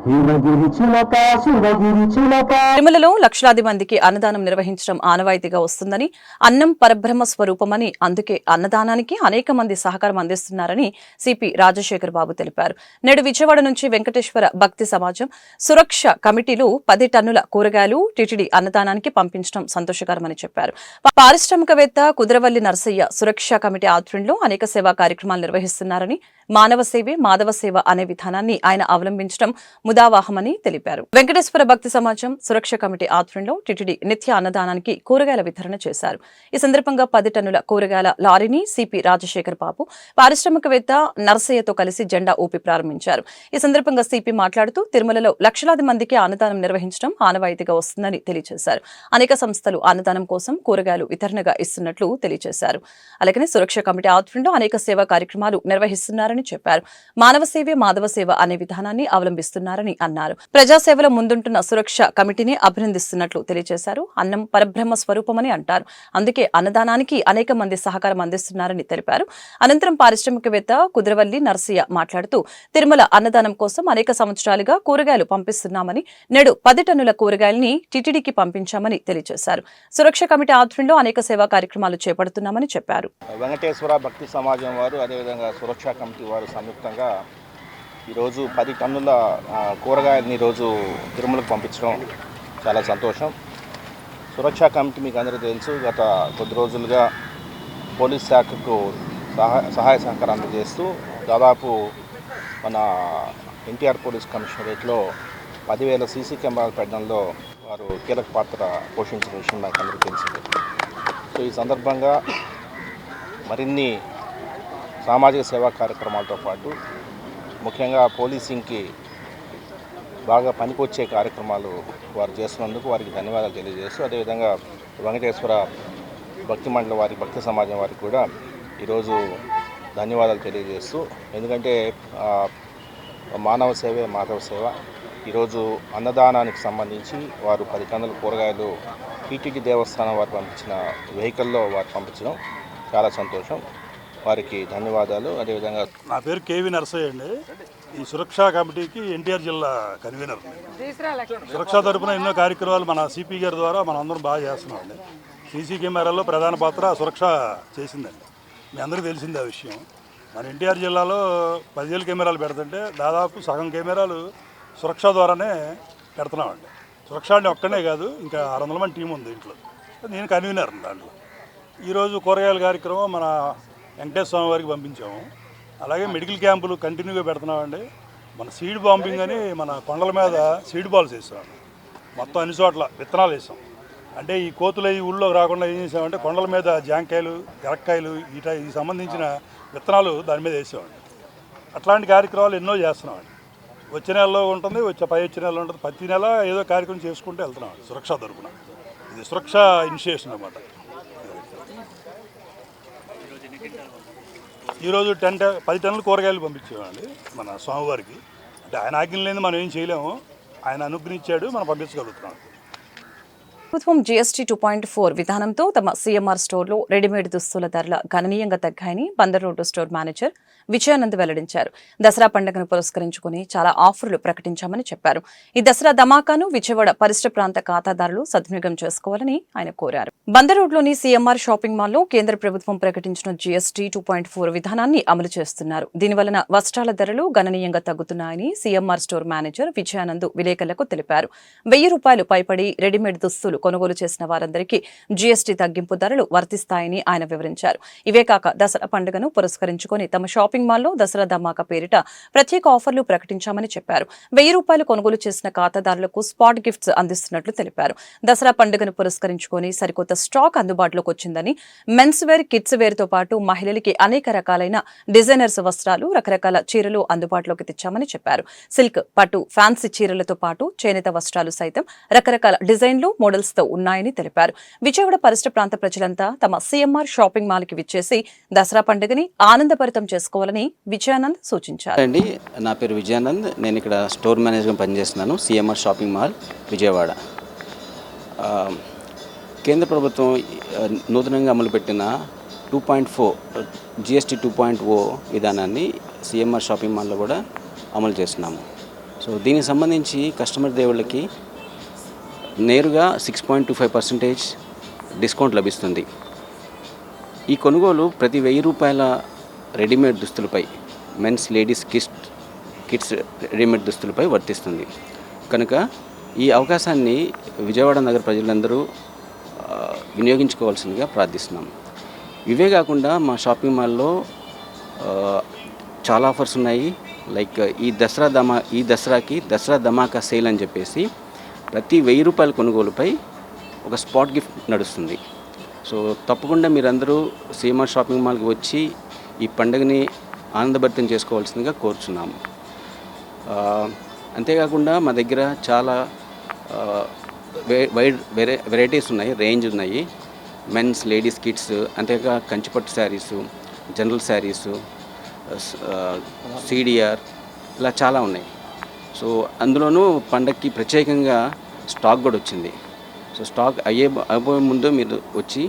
హిమగిరి చిలక శివగిరి చిలక. తిరుమలలో లక్షలాది మందికి అన్నదానం నిర్వహించడం ఆనవాయితీగా వస్తుందని, అన్నం పరబ్రహ్మ స్వరూపమని, అందుకే అన్నదానానికి అనేక మంది సహకారం అందిస్తున్నారని సిపి రాజశేఖర్ బాబు తెలిపారు. నేడు విజయవాడ నుంచి వెంకటేశ్వర భక్తి సమాజం సురక్ష కమిటీలు 10 టన్నుల కూరగాయలు టిటిడి అన్నదానానికి పంపించడం సంతోషకరమని చెప్పారు. పారిశ్రామికవేత్త కుదరవల్లి నరసయ్య సురక్ష కమిటీ ఆధ్వర్యంలో అనేక సేవా కార్యక్రమాలు నిర్వహిస్తున్నారని, మానవ సేవే మాధవ సేవ అనే విధానాన్ని ఆయన అవలంబించడం ముదావాహమని తెలిపారు. వెంకటేశ్వర భక్తి సమాజం సురక్ష కమిటీ ఆధ్వర్యంలో టిటిడి నిత్య అన్నదానానికి కూరగాయల వితరణ చేశారు. ఈ సందర్భంగా 10 టన్నుల కూరగాయల లారీని సిపి రాజశేఖర్ బాబు పారిశ్రామికవేత్త నరసయ్యతో కలిసి జెండా ఊపి ప్రారంభించారు. ఈ సందర్భంగా సిపి మాట్లాడుతూ తిరుమలలో లక్షలాది మందికి అన్నదానం నిర్వహించడం ఆనవాయితీగా వస్తుందని తెలియజేశారు. అనేక సంస్థలు అన్నదానం కోసం కూరగాయలు వితరణగా ఇస్తున్నట్లు తెలియజేశారు. అలాగే సురక్ష కమిటీ ఆధ్వర్యంలో అనేక సేవా కార్యక్రమాలు నిర్వహిస్తున్నారని చెప్పారు. మానవ సేవే మాధవ సేవ అనే విధానాన్ని అవలంబిస్తున్నారని చేస్తున్నారని అన్నారు. ప్రజాసేవలో ముందుంటున్న సురక్ష కమిటీని అభినందిస్తున్నట్లు తెలియజేశారు. అన్నం పరబ్రహ్మ స్వరూపమని అంటారు. అందుకే అన్నదానానికి అనేక మంది సహకారం అందిస్తున్నారని తెలిపారు. అనంతరం పారిశ్రామికవేత్త కుద్రవల్లి నర్సయ్య మాట్లాడుతూ తిరుమల అన్నదానం కోసం అనేక సంవత్సరాలుగా కూరగాయలు పంపిస్తున్నామని, నేడు 10 టన్నుల కూరగాయల్ని టీటీడీకి పంపించామని తెలియజేశారు. సురక్ష కమిటీ ఆధ్వర్యంలో అనేక సేవా కార్యక్రమాలు చేపడుతున్నామని చెప్పారు. వెంకటేశ్వర భక్తి సమాజం వారు అదేవిధంగా సురక్ష కమిటీ వారు సంయుక్తంగా ఈరోజు 10 టన్నుల కూరగాయలని ఈరోజు తిరుమలకు పంపించడం చాలా సంతోషం. సురక్ష కమిటీ మీకు అందరికీ తెలుసు, గత కొద్ది రోజులుగా పోలీస్ శాఖకు సహాయ సహకారం అందజేస్తూ దాదాపు మన ఎన్టీఆర్ పోలీస్ కమిషనరేట్లో 10,000 సీసీ కెమెరాలు పెట్టడంలో వారు కీలక పాత్ర పోషించిన విషయం నాకు అందరికీ తెలిసింది. సో ఈ సందర్భంగా మరిన్ని సామాజిక సేవా కార్యక్రమాలతో పాటు ముఖ్యంగా పోలీసింగ్కి బాగా పనికొచ్చే కార్యక్రమాలు వారు చేస్తున్నందుకు వారికి ధన్యవాదాలు తెలియజేస్తూ, అదేవిధంగా వెంకటేశ్వర భక్తి మండలి వారి భక్తి సమాజం వారికి కూడా ఈరోజు ధన్యవాదాలు తెలియజేస్తూ, ఎందుకంటే మానవ సేవే మాధవ సేవ. ఈరోజు అన్నదానానికి సంబంధించి వారు 10 టన్నుల కూరగాయలు టీటీడీ దేవస్థానం వారు పంపించిన వెహికల్లో వారు పంపించడం చాలా సంతోషం. వారికి ధన్యవాదాలు. అదేవిధంగా నా పేరు కేవీ నరసయ్య అండి. ఈ సురక్షా కమిటీకి ఎన్టీఆర్ జిల్లా కన్వీనర్. సురక్షా తరపున ఎన్నో కార్యక్రమాలు మన సిపి గారి ద్వారా మనం అందరం బాగా చేస్తున్నాం అండి. సీసీ కెమెరాల్లో ప్రధాన పాత్ర సురక్ష చేసిందండి. మీ అందరికీ తెలిసింది ఆ విషయం. మన ఎన్టీఆర్ జిల్లాలో 10,000 కెమెరాలు పెడుతుంటే దాదాపు సగం కెమెరాలు సురక్ష ద్వారానే పెడుతున్నామండి. సురక్ష అంటే ఒక్కనే కాదు, ఇంకా 600 మంది టీం ఉంది ఇంట్లో. నేను కన్వీనర్ దాంట్లో. ఈరోజు కూరగాయల కార్యక్రమం మన వెంకటేశ్వర స్వామి వారికి పంపించాము. అలాగే మెడికల్ క్యాంపులు కంటిన్యూగా పెడుతున్నామండి. మన సీడ్ బాంబింగ్ అని మన కొండల మీద సీడ్ బాల్స్ వేసామండి. మొత్తం అన్ని చోట్ల విత్తనాలు వేసాం. అంటే ఈ కోతులు ఈ ఊళ్ళో రాకుండా ఏం చేసామంటే కొండల మీద జాంకాయలు, ఎరక్కాయలు ఈ సంబంధించిన విత్తనాలు దాని మీద వేసామండి. అట్లాంటి కార్యక్రమాలు ఎన్నో చేస్తున్నామండి. వచ్చే నెలలో ఉంటుంది, వచ్చే నెలలో ఉంటుంది. ప్రతి నెల ఏదో కార్యక్రమం చేసుకుంటూ వెళ్తున్నామండి సురక్ష తరపున. ఇది సురక్ష ఇనిషియేషన్ అన్నమాట. ఈరోజు 10 టన్నుల కూరగాయలు పంపించామండి మన స్వామివారికి. అంటే ఆయన ఆజ్ఞ లేని మనం ఏం చేయలేము, ఆయన అనుగ్రహించాడు, మనం పంపించగలుగుతున్నాం. ప్రభుత్వం జీఎస్టీ 2.4 విధానంతో తమ సీఎంఆర్ స్టోర్లో రెడీమేడ్ దుస్తుల ధరల గణనీయంగా తగ్గాయని Bandar road store manager Vijayanand వెల్లడించారు. దసరా పండుగను పురస్కరించుకుని చాలా ఆఫర్లు ప్రకటించామని చెప్పారు. ఈ దసరా ధమాకాను విజయవాడ పరిసర ప్రాంత ఖాతాదారులు సద్వినియోగం చేసుకోవాలని ఆయన కోరారు. బందర్ రోడ్లోని సీఎంఆర్ షాపింగ్ మాల్లో కేంద్ర ప్రభుత్వం ప్రకటించిన జీఎస్టీ 2.4 విధానాన్ని అమలు చేస్తున్నారు. దీనివలన వస్త్రాల ధరలు గణనీయంగా తగ్గుతున్నాయని సీఎంఆర్ స్టోర్ మేనేజర్ విజయానంద్ విలేకరులకు తెలిపారు. ₹1,000 పైబడి రెడీమేడ్ దుస్తులు కొనుగోలు చేసిన వారందరికీ జీఎస్టీ తగ్గింపు ధరలు వర్తిస్తాయని ఆయన వివరించారు. ఇవే కాక దసరా పండుగను పురస్కరించుకుని తమ షాపింగ్ మాల్లో దసరా ధమాకా పేరిట ప్రత్యేక ఆఫర్లు ప్రకటించామని చెప్పారు. ₹1,000 కొనుగోలు చేసిన ఖాతాదారులకు స్పాట్ గిఫ్ట్స్ అందిస్తున్నట్లు తెలిపారు. దసరా పండుగను పురస్కరించుకుని సరికొత్త స్టాక్ అందుబాటులోకి వచ్చిందని, మెన్స్ వేర్, కిడ్స్ వేర్ తో పాటు మహిళలకి అనేక రకాలైన డిజైనర్స్ వస్త్రాలు, రకరకాల చీరలు అందుబాటులోకి తెచ్చామని చెప్పారు. సిల్క్, పట్టు, ఫ్యాన్సీ చీరలతో పాటు చేనేత వస్త్రాలు సైతం రకరకాల డిజైన్లు, మోడల్స్ తో ఉన్నాయని తెలిపారు. విజయవాడ పరిసర ప్రాంత ప్రజలంతా తమ సీఎంఆర్ షాపింగ్ మాల్ కి విచ్చేసి దసరా పండుగని ఆనందభరితం చేసుకోవాలని విజయానంద్ సూచించారు. అండి, నా పేరు విజయానంద్. నేను ఇక్కడ స్టోర్ మేనేజర్గా పనిచేస్తున్నాను, సీఎంఆర్ షాపింగ్ మాల్ విజయవాడ. కేంద్ర ప్రభుత్వం నూతనంగా అమలుపెట్టిన 2.4 GST 2.0 విధానాన్ని సీఎంఆర్ షాపింగ్ మాల్లో కూడా అమలు చేస్తున్నాము. సో దీనికి సంబంధించి కస్టమర్ దేవుళ్ళకి నేరుగా 6.25% డిస్కౌంట్ లభిస్తుంది. ఈ కొనుగోలు ప్రతి ₹1,000 రెడీమేడ్ దుస్తులపై, మెన్స్, లేడీస్, కిడ్స్ రెడీమేడ్ దుస్తులపై వర్తిస్తుంది. కనుక ఈ అవకాశాన్ని విజయవాడ నగర ప్రజలందరూ వినియోగించుకోవాల్సిందిగా ప్రార్థిస్తున్నాం. ఇవే కాకుండా మా షాపింగ్ మాల్లో చాలా ఆఫర్స్ ఉన్నాయి. లైక్ ఈ దసరాకి దసరా ధమాకా సేల్ అని చెప్పేసి ప్రతి ₹1,000 కొనుగోలుపై ఒక స్పాట్ గిఫ్ట్ నడుస్తుంది. సో తప్పకుండా మీరందరూ సీఎంఆర్ షాపింగ్ మాల్కి వచ్చి ఈ పండుగని ఆనందభరితం చేసుకోవాల్సిందిగా కోరుచున్నాము. అంతేకాకుండా మా దగ్గర చాలా వైడ్ వెరైటీస్ ఉన్నాయి, రేంజ్ ఉన్నాయి. మెన్స్, లేడీస్, కిడ్స్, అంతేగా కంచిపట్టు శారీసు, జనరల్ శారీసు, CDR ఇలా చాలా ఉన్నాయి. సో అందులోనూ పండగకి ప్రత్యేకంగా స్టాక్ కూడా వచ్చింది. సో స్టాక్ అయిపోయే ముందు మీరు వచ్చి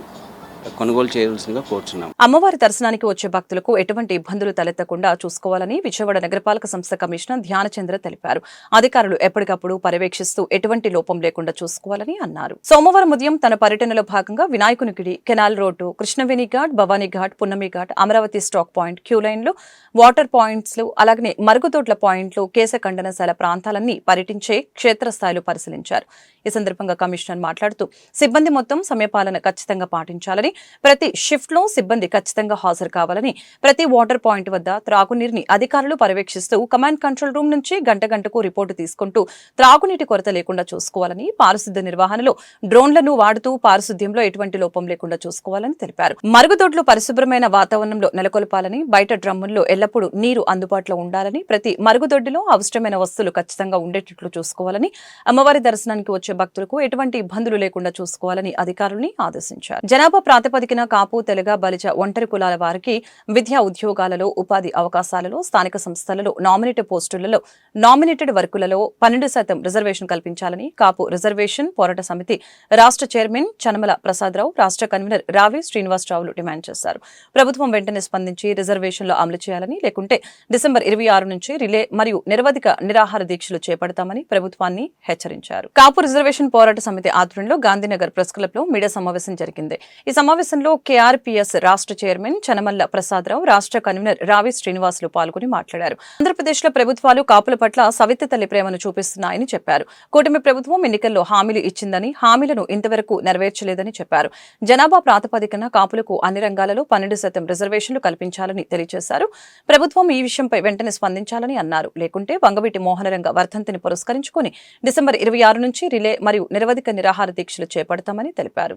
కొనుగోలు చేయవలసిందిగా కోరుచున్నాం. అమ్మవారి దర్శనానికి వచ్చే భక్తులకు ఎటువంటి ఇబ్బందులు తలెత్తకుండా చూసుకోవాలని విజయవాడ నగరపాలక సంస్థ కమిషనర్ ధ్యానచంద్ర తెలిపారు. అధికారులు ఎప్పటికప్పుడు పర్యవేక్షిస్తూ ఎటువంటి లోపం లేకుండా చూసుకోవాలని అన్నారు. సోమవారం ఉదయం తన పర్యటనలో భాగంగా వినాయకునిగిరి, canal road, Krishnaveni Ghat, Bhavani Ghat, Punnami Ghat, Amaravati stock point, queue లైన్లు, వాటర్ పాయింట్స్, అలాగే మరుగుదొడ్ల పాయింట్లు, కేశ ఖండనశాల ప్రాంతాలన్నీ పర్యటించే క్షేత్రస్థాయిలో పరిశీలించారు. ఈ సందర్భంగా కమిషనర్ మాట్లాడుతూ సిబ్బంది మొత్తం సమయపాలన ఖచ్చితంగా పాటించాలని, ప్రతి షిఫ్ట్ లో సిబ్బంది ఖచ్చితంగా హాజరు కావాలని, ప్రతి వాటర్ పాయింట్ వద్ద త్రాగునీరుని అధికారులు పర్యవేక్షిస్తూ కమాండ్ కంట్రోల్ రూమ్ నుంచి గంటకు రిపోర్టు తీసుకుంటూ త్రాగునీటి కొరత లేకుండా చూసుకోవాలని, పారిశుద్ధ్య నిర్వహణలో డ్రోన్లను వాడుతూ పారిశుద్ధ్యంలో ఎటువంటి లోపం లేకుండా చూసుకోవాలని తెలిపారు. మరుగుదొడ్లు పరిశుభ్రమైన వాతావరణంలో నెలకొల్పాలని, బయట డ్రమ్ముల్లో ఎల్లప్పుడూ నీరు అందుబాటులో ఉండాలని, ప్రతి మరుగుదొడ్డిలో అవసరమైన వస్తువులు ఖచ్చితంగా ఉండేటట్లు చూసుకోవాలని, అమ్మవారి దర్శనానికి వచ్చే భక్తులకు ఎటువంటి ఇబ్బందులు లేకుండా చూసుకోవాలని అధికారుల్ని ఆదేశించారు. జనాభా ప్రాతిపదికన కాపు, తెలగ, బలిజ, ఒంటరి కులాల వారికి విద్యా ఉద్యోగాలలో, ఉపాధి అవకాశాలలో, స్థానిక సంస్థలలో, నామినేటెడ్ పోస్టులలో, నామినేటెడ్ వర్కులలో 12% రిజర్వేషన్ కల్పించాలని కాపు రిజర్వేషన్ పోరాట సమితి రాష్ట్ర చైర్మన్ చనమల ప్రసాదరావు, రాష్ట్ర కన్వీనర్ రావి శ్రీనివాసరావులు డిమాండ్ చేశారు. ప్రభుత్వం వెంటనే స్పందించి రిజర్వేషన్లు అమలు చేయాలని, లేకుంటే డిసెంబర్ 26 నుంచి రిలే మరియు నిరవధిక నిరాహార దీక్షలు చేపడతామని ప్రభుత్వాన్ని హెచ్చరించారు. కాపు రిజర్వేషన్ పోరాట సమితి ఆధ్వర్యంలో గాంధీనగర్ ప్రెస్ క్లబ్ లో మీడియా సమావేశం జరిగింది. ఈ సమావేశంలో కేఆర్పీఎస్ రాష్ట్ర చైర్మన్ చనమల్ల ప్రసాదరావు, రాష్ట్ర కన్వీనర్ రావి శ్రీనివాసులు పాల్గొని మాట్లాడారు. ఆంధ్రప్రదేశ్ లో ప్రభుత్వాలు కాపుల పట్ల సవిత తల్లి ప్రేమను చూపిస్తున్నాయని చెప్పారు. కూటమి ప్రభుత్వం ఎన్నికల్లో హామీలు ఇచ్చిందని, హామీలను ఇంతవరకు నెరవేర్చలేదని చెప్పారు. జనాభా ప్రాతిపదికన కాపులకు అన్ని రంగాలలో 12% రిజర్వేషన్లు కల్పించాలని తెలియజేశారు. ప్రభుత్వం ఈ విషయంపై వెంటనే స్పందించాలని అన్నారు. లేకుంటే వంగవీటి మోహనరంగ వర్ధంతిని పురస్కరించుకుని డిసెంబర్ 26 నుంచి రిలే మరియు నిరవధిక నిరాహార దీక్షలు చేపడతామని తెలిపారు.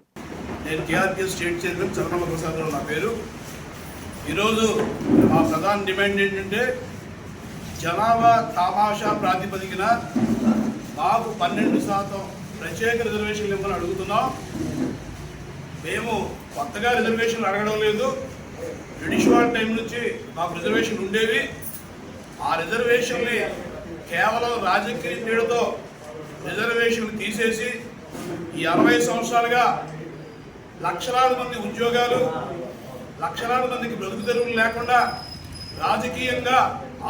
నేను కేఆర్పీఎస్ స్టేట్ చైర్మన్ చంద్రబాబు ప్రసాదరావు నా పేరు. ఈరోజు మా ప్రధాన డిమాండ్ ఏంటంటే జనాభా తామాషా ప్రాతిపదికన మాకు 12% ప్రత్యేక రిజర్వేషన్లు ఇవ్వమని అడుగుతున్నాం. మేము కొత్తగా రిజర్వేషన్లు అడగడం లేదు. జుడిషియల్ టైం నుంచి మాకు రిజర్వేషన్లు ఉండేవి. ఆ రిజర్వేషన్ని కేవలం రాజకీయ నీడతో రిజర్వేషన్లు తీసేసి ఈ 60 సంవత్సరాలుగా లక్షలాది మంది ఉద్యోగాలు, లక్షలాది మందికి బ్రతుకు తెరువులు లేకుండా రాజకీయంగా,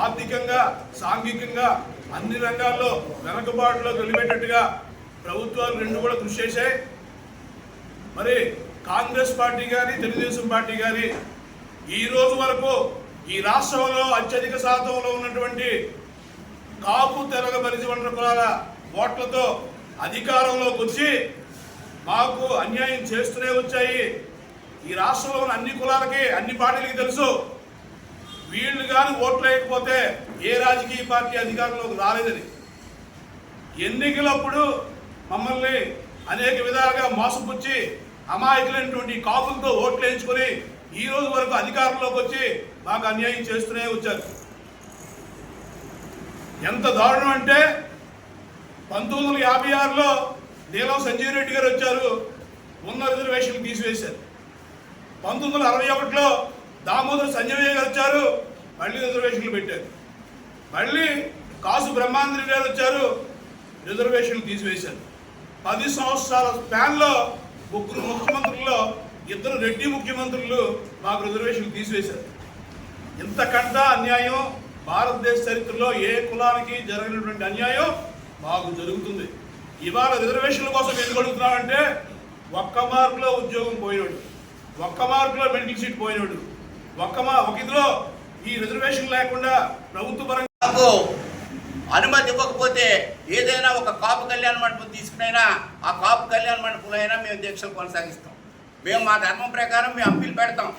ఆర్థికంగా, సాంఘికంగా అన్ని రంగాల్లో వెనకబాటులో వెళ్ళిపెట్టేట్టుగా ప్రభుత్వాలు రెండు కూడా కృషి చేశాయి. మరి కాంగ్రెస్ పార్టీ కానీ, తెలుగుదేశం పార్టీ కానీ ఈ రోజు వరకు ఈ రాష్ట్రంలో అత్యధిక శాతంలో ఉన్నటువంటి కాపు, తెలగ, బలిజ, ఒంటరి కులాల ఓట్లతో అధికారంలోకి వచ్చి మాకు అన్యాయం చేస్తూనే వచ్చాయి. ఈ రాష్ట్రంలో ఉన్న అన్ని కులాలకి, అన్ని పార్టీలకి తెలుసు, వీళ్ళు కానీ ఓట్లు వేయకపోతే ఏ రాజకీయ పార్టీ అధికారంలోకి రాలేదని. ఎన్నికలప్పుడు మమ్మల్ని అనేక విధాలుగా మోసపుచ్చి అమాయకులైనటువంటి కాపులతో ఓట్లు వేయించుకొని ఈ రోజు వరకు అధికారంలోకి వచ్చి మాకు అన్యాయం చేస్తూనే వచ్చారు. ఎంత దారుణం అంటే 1956లో నీలం సంజీవ్ రెడ్డి గారు వచ్చారు, ఉన్న రిజర్వేషన్లు తీసివేశారు. 1961లో దామోదర సంజయ్ గారు వచ్చారు, మళ్ళీ రిజర్వేషన్లు పెట్టారు. మళ్ళీ కాసు బ్రహ్మానంద గారు వచ్చారు, రిజర్వేషన్లు తీసివేశారు. 10 సంవత్సరాల స్పాన్లో 3 ముఖ్యమంత్రుల్లో 2 రెడ్డి ముఖ్యమంత్రులు మాకు రిజర్వేషన్లు తీసివేశారు. ఇంతకంటే అన్యాయం భారతదేశ చరిత్రలో ఏ కులానికి జరిగినటువంటి అన్యాయం మాకు జరుగుతుంది. ఇవాళ రిజర్వేషన్ల కోసం ఎందుకు అడుగుతున్నామంటే, 1 మార్కులో ఉద్యోగం పోయినాడు, 1 మార్కులో మెడికల్ సీట్ పోయినాడు, ఒక ఇదిలో ఈ రిజర్వేషన్ లేకుండా ప్రభుత్వ పరంగా అనుమతి ఇవ్వకపోతే ఏదైనా ఒక కాపు కళ్యాణ మండపం తీసుకునైనా ఆ కాపు కళ్యాణ మండపంలో అయినా మేము దీక్షలు కొనసాగిస్తాం. మేము మా ధర్మం ప్రకారం మేము అప్పీల్ పెడతాం.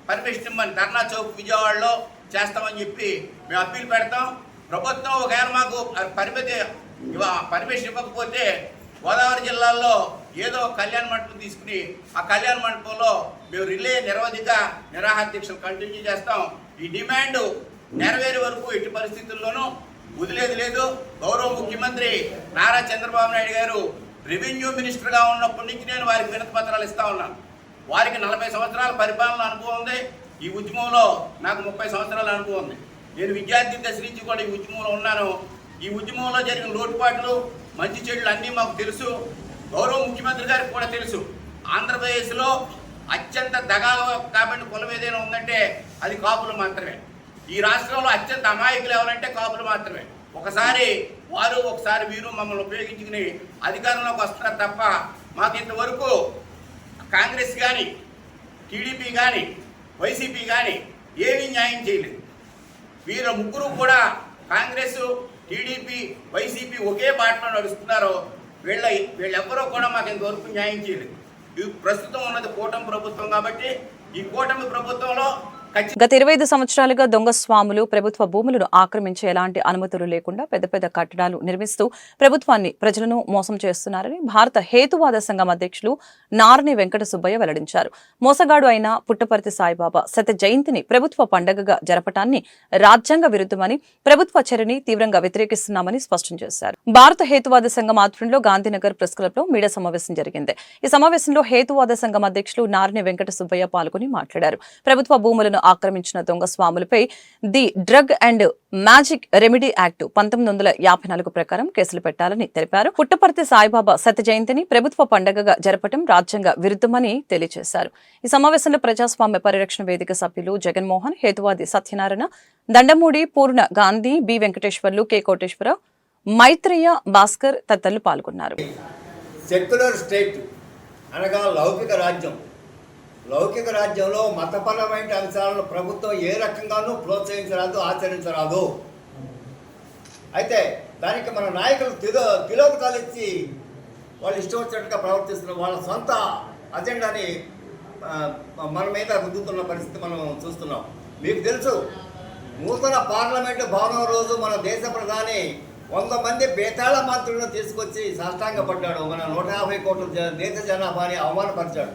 పర్మిషన్ ఇవ్వమని ధర్నా చౌక్ విజయవాడలో చేస్తామని చెప్పి మేము అప్పీల్ పెడతాం. ప్రభుత్వం ఒకవేళ మాకు పర్మిషన్ ఇవ్వకపోతే గోదావరి జిల్లాలో ఏదో కళ్యాణ మండపం తీసుకుని ఆ కళ్యాణ మండపంలో మేము రిలే నిరవధిక నిరాహార దీక్షలు కంటిన్యూ చేస్తాం. ఈ డిమాండ్ నెరవేరే వరకు ఎట్టి పరిస్థితుల్లోనూ వదిలేది లేదు. గౌరవ ముఖ్యమంత్రి నారా చంద్రబాబు నాయుడు గారు రెవెన్యూ మినిస్టర్గా ఉన్నప్పటి నుంచి నేను వారికి వినతి పత్రాలు ఇస్తా ఉన్నాను. వారికి 40 సంవత్సరాల పరిపాలన అనుభవం ఉంది. ఈ ఉద్యమంలో నాకు 30 సంవత్సరాల అనుభవం ఉంది. నేను విద్యార్థి దశ నుంచి కూడా ఈ ఉద్యమంలో ఉన్నాను. ఈ ఉద్యమంలో జరిగిన లోటుపాట్లు మంచి చెడులు అన్నీ మాకు తెలుసు. గౌరవ ముఖ్యమంత్రి గారికి కూడా తెలుసు. ఆంధ్రప్రదేశ్లో అత్యంత దగా కాబట్టి కులం ఏదైనా ఉందంటే అది కాపులు మాత్రమే. ఈ రాష్ట్రంలో అత్యంత అమాయకులు ఎవరంటే కాపులు మాత్రమే. ఒకసారి వారు ఒకసారి వీరు మమ్మల్ని ఉపయోగించుకుని అధికారంలోకి వస్తున్నారు తప్ప మాకు ఇంతవరకు కాంగ్రెస్ కానీ టీడీపీ కానీ వైసీపీ కానీ ఏమీ న్యాయం చేయలేదు. వీరు ముగ్గురు కూడా కాంగ్రెస్ టీడీపీ వైసీపీ ఒకే బాటలో నడుస్తున్నారు. వీళ్ళెవ్వరూ కూడా మాకు ఇంతవరకు న్యాయం చేయలేదు. ఇది ప్రస్తుతం ఉన్నది కూటమి ప్రభుత్వం కాబట్టి ఈ కూటమి ప్రభుత్వంలో గత 25 సంవత్సరాలుగా దొంగ స్వాములు ప్రభుత్వ భూములను ఆక్రమించే ఎలాంటి అనుమతులు లేకుండా పెద్ద పెద్ద కట్టడాలు నిర్మిస్తూ ప్రభుత్వాన్ని ప్రజలను మోసం చేస్తున్నారని భారత హేతువాద సంఘం అధ్యక్షులు నారని వెంకట సుబ్బయ్య వెల్లడించారు. మోసగాడు అయిన పుట్టపర్తి సాయిబాబా శత జయంతిని ప్రభుత్వ పండగగా జరపటాన్ని రాజ్యాంగ విరుద్ధమని ప్రభుత్వ చర్యని తీవ్రంగా వ్యతిరేకిస్తున్నామని స్పష్టం చేశారు. భారత హేతువాద సంఘం ఆధ్వర్యంలో గాంధీనగర్ ప్రెస్ క్లబ్ లో మీడియా సమావేశం జరిగింది. ఈ సమావేశంలో హేతువాద సంఘం అధ్యక్షులు నారని వెంకట సుబ్బయ్య పాల్గొని మాట్లాడారు. ప్రభుత్వ భూములను ఆక్రమించిన దొంగ స్వాములపై the drug and magic remedy act 1954 ప్రకారం కేసులు పెట్టాలని తెలిపారు. పుట్టపర్తి సాయిబాబా శత జయంతిని ప్రభుత్వ పండగగా జరపడం రాజ్యాంగ విరుద్ధమని తెలియజేశారు. ఈ సమావేశంలో ప్రజాస్వామ్య పరిరక్షణ వేదిక సభ్యులు జగన్మోహన్, హేతువాది సత్యనారాయణ, దండమూడి పూర్ణ గాంధీ, బి వెంకటేశ్వర్లు, కె కోటేశ్వరరావు, మైత్రేయ, భాస్కర్ తదితరులు పాల్గొన్నారు. సెక్యులర్ స్టేట్ అనగా లౌకిక రాజ్యం. లౌకిక రాజ్యంలో మతపరమైన అంశాలను ప్రభుత్వం ఏ రకంగానూ ప్రోత్సహించరాదు, ఆచరించరాదు. అయితే దానికి మన నాయకులు తిలోదకాలు ఇచ్చి వాళ్ళు ఇష్టం వచ్చినట్టుగా ప్రవర్తిస్తున్న వాళ్ళ సొంత అజెండాని మన మీద రుద్దుతున్న పరిస్థితి మనం చూస్తున్నాం. మీకు తెలుసు, నూతన పార్లమెంటు భవనం రోజు మన దేశ ప్రధాని 100 మంది బేతాళ మంత్రులను తీసుకొచ్చి సాష్టాంగపడ్డాడు. మన 150 కోట్ల దేశ జనాభాని అవమానపరిచాడు.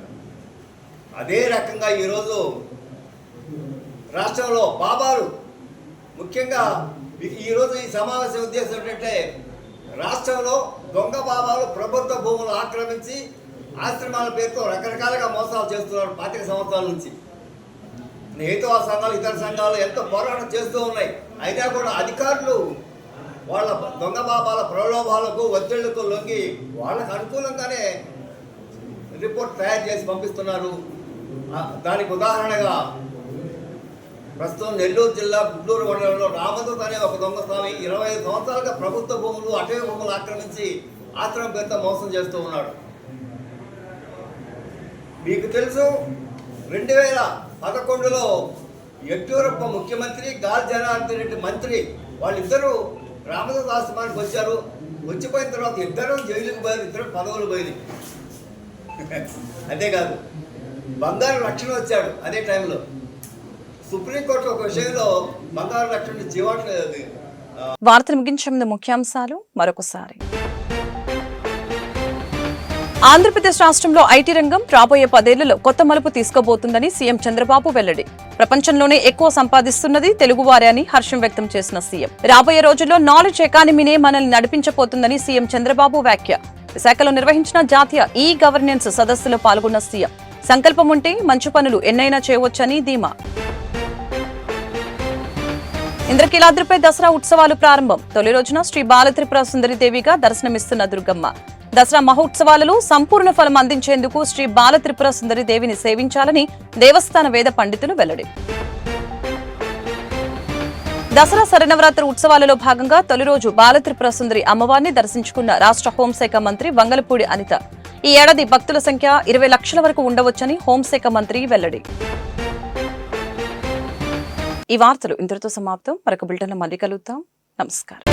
అదే రకంగా ఈరోజు రాష్ట్రంలో బాబాలు, ముఖ్యంగా ఈరోజు ఈ సమావేశం ఉద్దేశం ఏంటంటే రాష్ట్రంలో దొంగ బాబాలు ప్రభుత్వ భూములు ఆక్రమించి ఆశ్రమాల పేరుతో రకరకాలుగా మోసాలు చేస్తున్నారు 25 సంవత్సరాల నుంచి. హేతువాద సంఘాలు, ఇతర సంఘాలు ఎంతో పోరాటం చేస్తూ ఉన్నాయి. అయినా కూడా అధికారులు వాళ్ళ దొంగ బాబాల ప్రలోభాలకు, ఒత్తిళ్లకు లొంగి వాళ్ళకు అనుకూలంగానే రిపోర్ట్ తయారు చేసి పంపిస్తున్నారు. దానికి ఉదాహరణగా ప్రస్తుతం నెల్లూరు జిల్లా గుంటూరు మండలంలో రామదూత్ అనే ఒక దొంగ స్వామి 25 సంవత్సరాలుగా ప్రభుత్వ భూములు, అటవీ భూములు ఆక్రమించి ఆశ్రమం పేరుతో మోసం చేస్తూ ఉన్నాడు. మీకు తెలుసు, 2011లో యడ్యూరప్ప ముఖ్యమంత్రి, గాలి జనార్దన్ రెడ్డి మంత్రి, వాళ్ళిద్దరూ రామదూత్ ఆశ్రమానికి వచ్చారు. వచ్చిపోయిన తర్వాత ఇద్దరు జైలుకు పోయారు, ఇద్దరు పదవులు పోయింది. అంతేకాదు బంగారు రక్షణ వచ్చాడు. అదే టైంలో సుప్రీంకోర్టు ఒక విషయంలో బంగారు రక్షణ జీవాట్లేదు. వార్తలు ముగించే ముందు ముఖ్యాంశాలు మరొకసారి. ఆంధ్రప్రదేశ్ రాష్ట్రంలో ఐటీ రంగం రాబోయే 10 ఏళ్లలో కొత్త మలుపు తీసుకోబోతుందని సీఎం చంద్రబాబు వెల్లడి. ప్రపంచంలోనే ఎక్కువ సంపాదిస్తున్నది తెలుగువారే అని హర్షం వ్యక్తం చేసిన సీఎం. రాబోయే రోజుల్లో నాలెడ్జ్ ఎకానమీనే మనల్ని నడిపించబోతుందని సీఎం చంద్రబాబు వ్యాఖ్య. విశాఖలో నిర్వహించిన జాతీయ ఈ గవర్నెన్స్ సదస్సులో పాల్గొన్న సీఎం. సంకల్పం ఉంటే మంచి పనులు ఎన్నైనా చేయవచ్చని ధీమా. ఇంద్రకీలాద్రిపై దసరా ఉత్సవాలు ప్రారంభం. తొలి రోజున శ్రీ బాలత్రిపుర సుందరిదేవిగా దర్శనమిస్తున్న దుర్గమ్మ. దసరా మహోత్సవాలలో సంపూర్ణ ఫలం అందించేందుకు శ్రీ బాలత్రిపుర సుందరిదేవిని సేవించాలని దేవస్థాన వేద పండితులు వెల్లడి. దసరా శరన్నవరాత్రి ఉత్సవాలలో భాగంగా తొలి రోజు బాలత్రిపుర సుందరి అమ్మవారిని దర్శించుకున్న రాష్ట్ర హోంశాఖ మంత్రి వంగలపూడి అనిత. ఈ ఏడాది భక్తుల సంఖ్య 20 లక్షల వరకు ఉండవచ్చని హోంశాఖ మంత్రి వెల్లడి. ఈ వార్తలు ఇంతటితో సమాప్తం. మరొక బులెటిన్లో మళ్ళీ కలుద్దాం. నమస్కారం.